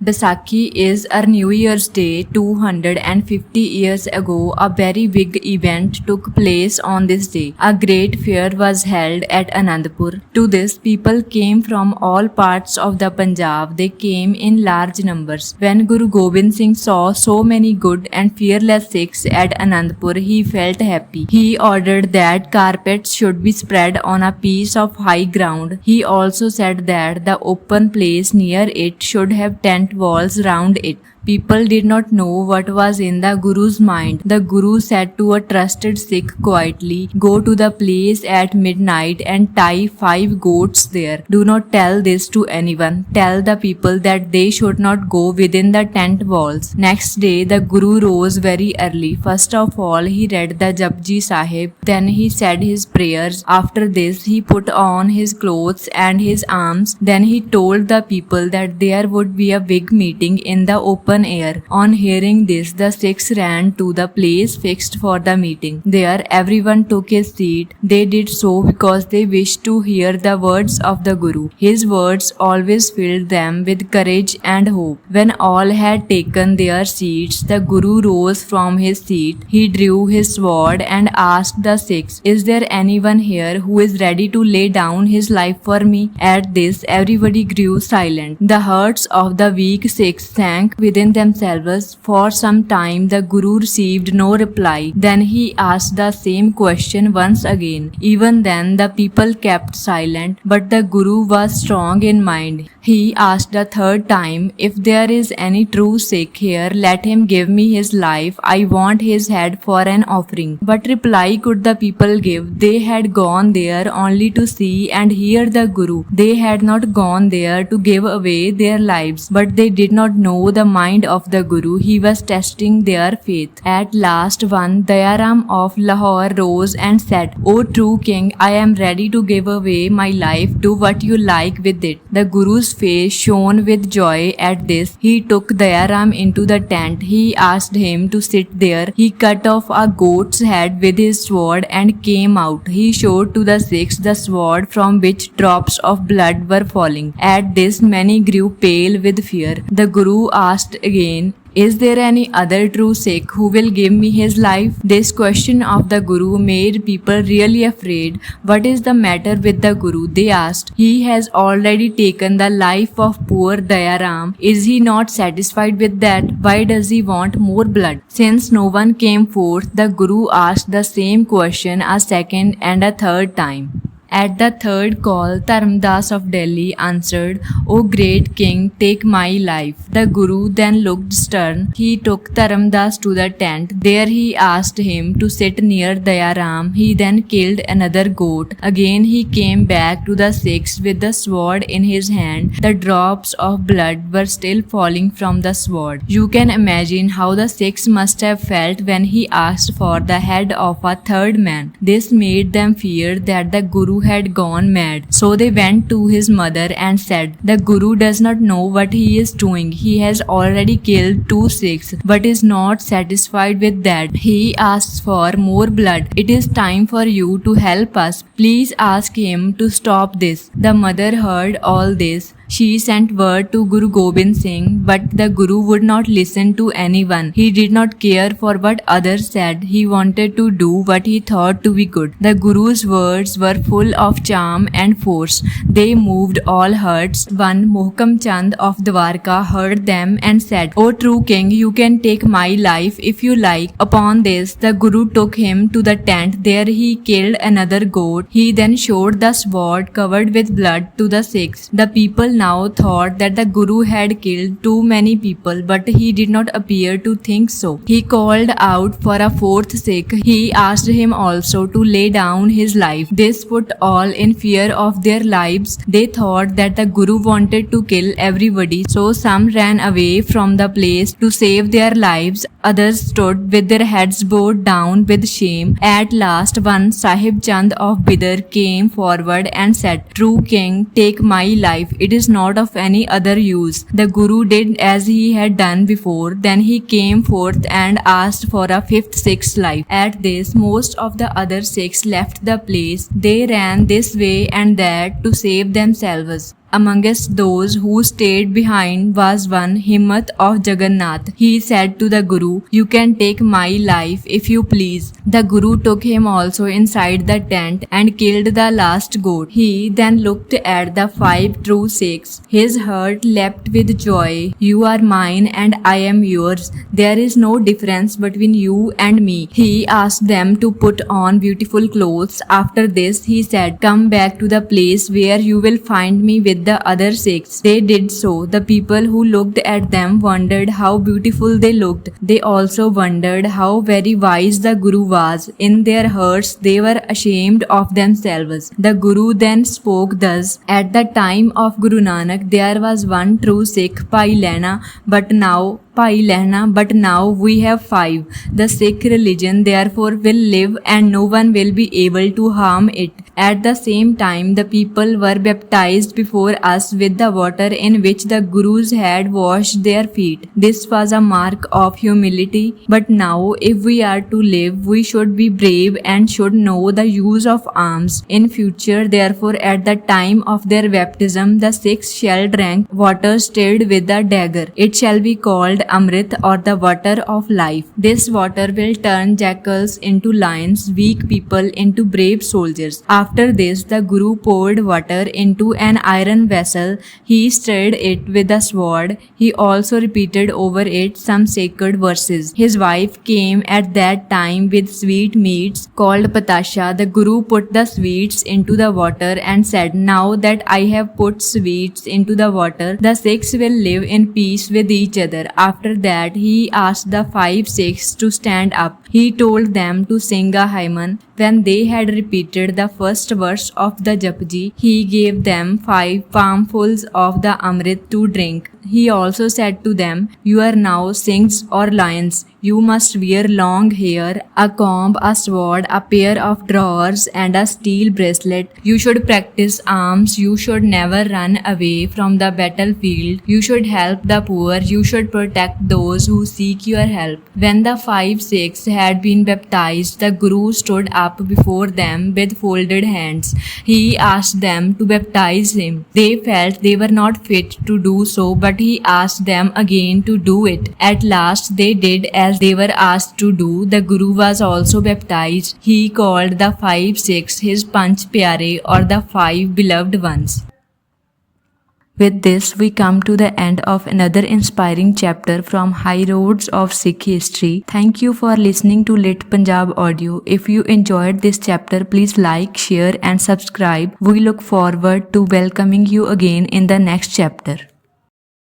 Baisakhi is our New Year's Day. 250 years ago, a very big event took place on this day. A great fair was held at Anandpur. To this, people came from all parts of the Punjab. They came in large numbers. When Guru Gobind Singh saw so many good and fearless Sikhs at Anandpur, he felt happy. He ordered that carpets should be spread on a piece of high ground. He also said that the open place near it should have tent walls round it. People did not know what was in the Guru's mind. The Guru said to a trusted Sikh quietly, "Go to the place at midnight and tie 5 goats there. Do not tell this to anyone. Tell the people that they should not go within the tent walls." Next day, the Guru rose very early. First of all, he read the Japji Sahib. Then he said his prayers. After this, he put on his clothes and his arms. Then he told the people that there would be a big meeting in the open air. On hearing this, the Sikhs ran to the place fixed for the meeting. There, everyone took his seat. They did so because they wished to hear the words of the Guru. His words always filled them with courage and hope. When all had taken their seats, the Guru rose from his seat. He drew his sword and asked the Sikhs, "Is there anyone here who is ready to lay down his life for me?" At this, everybody grew silent. The hearts of the weak Sikhs sank within themselves. For some time, the Guru received no reply. Then he asked the same question once again. Even then, the people kept silent, but the Guru was strong in mind. He asked a third time, "If there is any true Sikh here, let him give me his life. I want his head for an offering." What reply could the people give? They had gone there only to see and hear the Guru. They had not gone there to give away their lives, but they did not know the mind of the Guru. He was testing their faith. At last, one Dayaram of Lahore rose and said, "O true king, I am ready to give away my life. Do what you like with it." The Guru's face shone with joy at this. He took Dayaram into the tent. He asked him to sit there. He cut off a goat's head with his sword and came out. He showed to the Sikhs the sword from which drops of blood were falling. At this, many grew pale with fear. The Guru asked again, "Is there any other true Sikh who will give me his life?" This question of the Guru made people really afraid. What is the matter with the Guru? They asked. "He has already taken the life of poor Dayaram. Is he not satisfied with that? Why does he want more blood?" Since no one came forth, the Guru asked the same question a second and a third time. At the third call, Dharamdas of Delhi answered, "O great king, take my life." The Guru then looked stern. He took Dharamdas to the tent. There he asked him to sit near Dayaram. He then killed another goat. Again he came back to the Sikhs with the sword in his hand. The drops of blood were still falling from the sword. You can imagine how the Sikhs must have felt when he asked for the head of a third man. This made them fear that the Guru had gone mad. So they went to his mother and said, "The Guru does not know what he is doing. He has already killed 2 Sikhs, but is not satisfied with that. He asks for more blood. It is time for you to help us. Please ask him to stop this." The mother heard all this. She sent word to Guru Gobind Singh, but the Guru would not listen to anyone. He did not care for what others said. He wanted to do what he thought to be good. The Guru's words were full of charm and force. They moved all hearts. One Mohkam Chand of Dwarka heard them and said, "O true king, you can take my life if you like." Upon this, the Guru took him to the tent. There he killed another goat. He then showed the sword covered with blood to the Sikhs. The people now thought that the Guru had killed too many people, but he did not appear to think so. He called out for a 4th Sikh. He asked him also to lay down his life. This put all in fear of their lives. They thought that the Guru wanted to kill everybody, so some ran away from the place to save their lives. Others stood with their heads bowed down with shame. At last, one Sahib Chand of Bidar came forward and said, "True king, take my life. It is not of any other use." The Guru did as he had done before. Then he came forth and asked for a 5th Sikh's life. At this, most of the other Sikhs left the place. They ran this way and that to save themselves. Amongst those who stayed behind was one Himmat of Jagannath. He said to the Guru, "You can take my life if you please." The Guru took him also inside the tent and killed the last goat. He then looked at the 5 true Sikhs. His heart leapt with joy. "You are mine and I am yours. There is no difference between you and me." He asked them to put on beautiful clothes. After this, he said, "Come back to the place where you will find me with the other Sikhs." They did so. The people who looked at them wondered how beautiful they looked. They also wondered how very wise the Guru was. In their hearts, they were ashamed of themselves. The Guru then spoke thus: "At the time of Guru Nanak, there was one true Sikh, Bhai Lehna, but now we have 5. The Sikh religion therefore will live and no one will be able to harm it." At the same time, the people were baptized before us with the water in which the Gurus had washed their feet. This was a mark of humility. But now, if we are to live, we should be brave and should know the use of arms. In future, therefore, at the time of their baptism, the Sikhs shall drink water stirred with a dagger. It shall be called Amrit, or the water of life. This water will turn jackals into lions, weak people into brave soldiers. After this, the Guru poured water into an iron vessel. He stirred it with a sword. He also repeated over it some sacred verses. His wife came at that time with sweet meats called patasha. The Guru put the sweets into the water and said, "Now that I have put sweets into the water, the Sikhs will live in peace with each other." After that, he asked the 5 Sikhs to stand up. He told them to sing a hymn. When they had repeated the first verse of the Japji, he gave them 5 palmfuls of the Amrit to drink. He also said to them, "You are now Singhs or lions. You must wear long hair, a comb, a sword, a pair of drawers, and a steel bracelet. You should practice arms. You should never run away from the battlefield. You should help the poor. You should protect those who seek your help." When the 5 Sikhs had been baptized, the Guru stood up before them with folded hands. He asked them to baptize him. They felt they were not fit to do so, but he asked them again to do it. At last they did as they were asked to do. The Guru was also baptized. He called the 5 Sikhs his Panch Pyare, or the 5 beloved ones. With this, we come to the end of another inspiring chapter from Highroads of Sikh History. Thank you for listening to LitPunjab Audio. If you enjoyed this chapter, please like, share and subscribe. We look forward to welcoming you again in the next chapter.